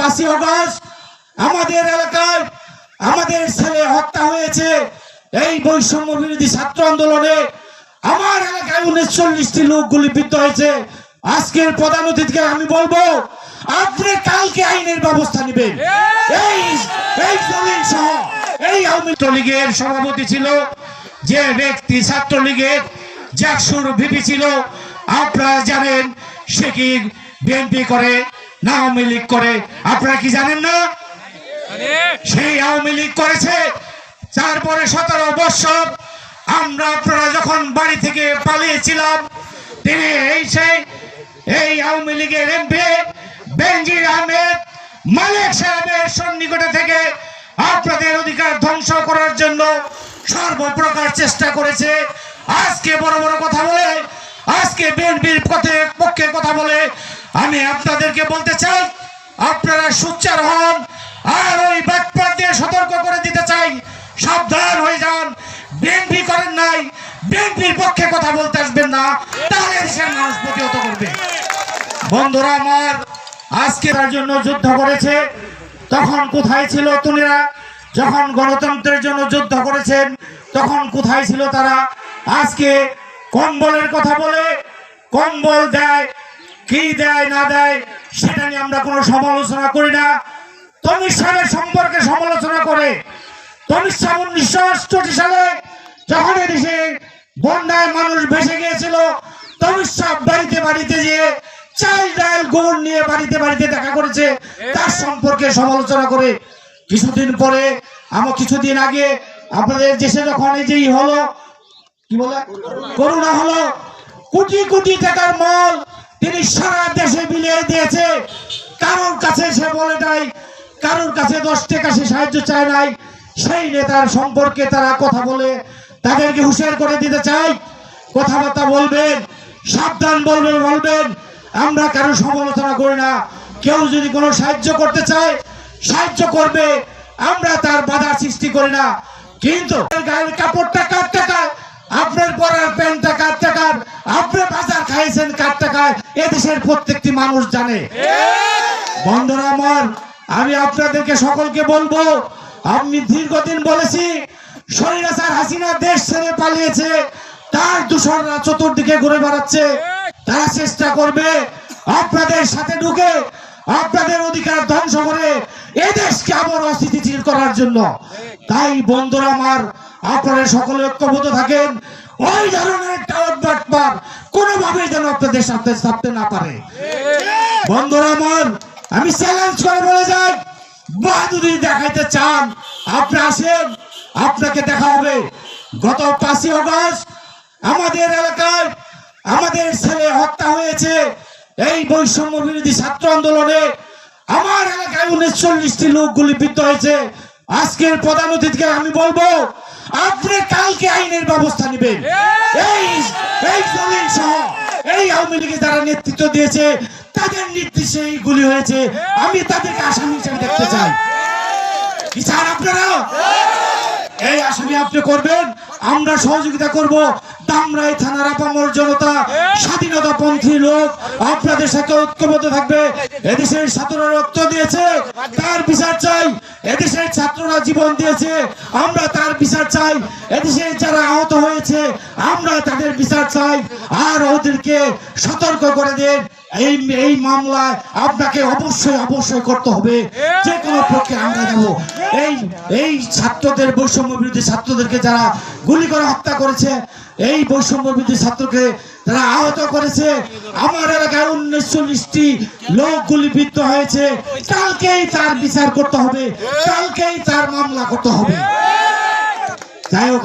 5ই August আমাদের এলাকায় আমাদের ছেলে হত্যা হয়েছে। এই বৈষম্য বিরোধী ছাত্র আন্দোলনে আমার এলাকায় 39টি লোক গুলিবিদ্ধ হয়েছে। আজকের প্রধান অতিথিকে আমি বলবো, আপনি কালকে আইনের ব্যবস্থা নেবেন। এই জলিল সহ এই আওয়ামী লীগের সভাপতি ছিল যে ব্যক্তি, ছাত্রলীগের জাকসুর ভিপি ছিল, আপনারা জানেন সে কি বিএনপি করে না আওয়ামী লীগ করে? আপনারা কি জানেন না? সেই আওয়ামী লীগ করেছে। তারপরে 17 বছর আমরা আপনারা যখন বাড়ি থেকে পালিয়েছিলাম, তিনি এই আওয়ামী লীগের এমপি বেনজির আহমেদ মালিক সাহেবের সন্নিকটে থেকে আপনাদের অধিকার ধ্বংস করার জন্য সর্বপ্রকার চেষ্টা করেছে। আজকে বড় বড় কথা বলে, আজকে বিএনপির পক্ষে কথা বলে আমি আপনাদেরকে বলতে চাই, আপনারা সোচ্চার হন। আর ওই বাটপারদের সতর্ক করে দিতে চাই, সাবধান হয়ে যান। বিএনপি করেন নাই, বিএনপির পক্ষে কথা বলতে আসবেন না, তাহলে দেশের মানুষ প্রতিহত করবে। বন্ধুরা আমার, আজকে তার জন্য যুদ্ধ করেছে, তখন কোথায় ছিল তোমরা? যখন গণতন্ত্রের জন্য যুদ্ধ করেছেন তখন কোথায় ছিল তারা? আজকে কম্বলের কথা বলে, কম্বল দেয় কি দেয় না দেয় সেটা নিয়ে আমরা কোনো সমালোচনা করি না। তমিজ সাহেবের সম্পর্কে সমালোচনা করে, তমিজ সাহেব 1968 সালে যখন এদেশে বন্যায় মানুষ ভেসে গিয়েছিল, তমিজ সাহেব বাড়িতে বাড়িতে যেয়ে চাল ডাল গোবর নিয়ে বাড়িতে বাড়িতে দেখা করেছে, তার সম্পর্কে সমালোচনা করে। কিছুদিন আগে আপনাদের দেশে যখন এই যে হলো, কি বলে, করোনা হলো, কোটি কোটি টাকার মাল তিনি সারা দেশে বিলিয়ে দিয়েছে। কারোর কাছে সে বলে নাই, কারোর কাছে 10 টাকা সে সাহায্য চায় নাই। সেই নেতার সম্পর্কে তারা কথা বলে, তাদেরকে হুঁশিয়ার করে দিতে চাই, কথাবার্তা বলবেন, সাবধান বলবেন। আমরা কারো সমালোচনা করি না। কেউ যদি কোনো সাহায্য করতে চায় সাহায্য করবে, আমরা তার বাধা সৃষ্টি করি না। কিন্তু গায়ের কাপড়টা কার টাকায়, আপনার পরার প্যান্টটা কার টাকার, আপনি বাজার খাইছেন কার টাকায়, এদেশের প্রত্যেকটি মানুষ জানে। বন্ধুরা আমার, আমি আপনাদেরকে সকলকে বলবো, আমি দীর্ঘদিন বলেছি স্বৈরাচার হাসিনা দেশ ছেড়ে পালিয়েছে, তার দূষণরা চতুর্দিকে ঘুরে বেড়াচ্ছে। তারা চেষ্টা করবে আপনাদের সাথে ঢুকে আপনাদের অধিকার ধ্বংস করে এদেশকে আবার অস্থিতিশীল করার জন্য। তাই বন্ধুরা আমার, আপনারা সকলে ঐক্যবদ্ধ থাকেন, ওই ধরনের বাটপার কোনোভাবে যেন আপনাদের সাথে ছাপতে না পারে। বন্ধুরা আমার, আমি চ্যালেঞ্জ করে বলে যাই, বাহাদুরি দেখাইতে চান আপনি আসেন, আপনাকে দেখা হবে। গত 5ই আগস্ট আমাদের এলাকায় আমাদের ছেলে হত্যা হয়েছে। এই বৈষম্য বিরোধী ছাত্র আন্দোলনে আমার এলাকায় 39টি লোক গুলিবিদ্ধ হয়েছে। আজকের প্রধান অতিথিকে আমি বলবো, আপনি কালকে আইনের ব্যবস্থা নেবেন। এই জলিল সহ এই আওয়ামী লীগের যারা নেতৃত্ব দিয়েছে তাদের নির্দেশে এই গুলি হয়েছে। আমি তাদেরকে আসামি হিসেবে দেখতে চাই। কি চান আপনারা? এই আসামি আপনি করবেন, আমরা সহযোগিতা করব। দামরাই থানার আপামর জনতা, স্বাধীনতাপন্থী লোক আপনাদের সাথে ঐক্যবদ্ধ থাকবে। এদেশের ছাত্ররা রক্ত দিয়েছে, তার বিচার চাই। এদেশের ছাত্ররা জীবন দিয়েছে, আমরা তার বিচার চাই। এদেশে যারা আহত হয়েছে আমরা তাদের বিচার চাই। আর ওদেরকে সতর্ক করে দেন, এই মামলায় আপনাকে অবশ্যই করতে হবে। যে কোনো পক্ষে আমরা যাব। এই ছাত্রদের, বৈষম্য বিরোধী ছাত্রদেরকে যারা গুলি করে হত্যা করেছে, এই বৈষম্য বিরোধী ছাত্রকে যারা আহত করেছে, আমার এলাকায় 39টি লোক গুলিবিদ্ধ হয়েছে, কালকেই তার বিচার করতে হবে, কালকেই তার মামলা করতে হবে। যাই হোক।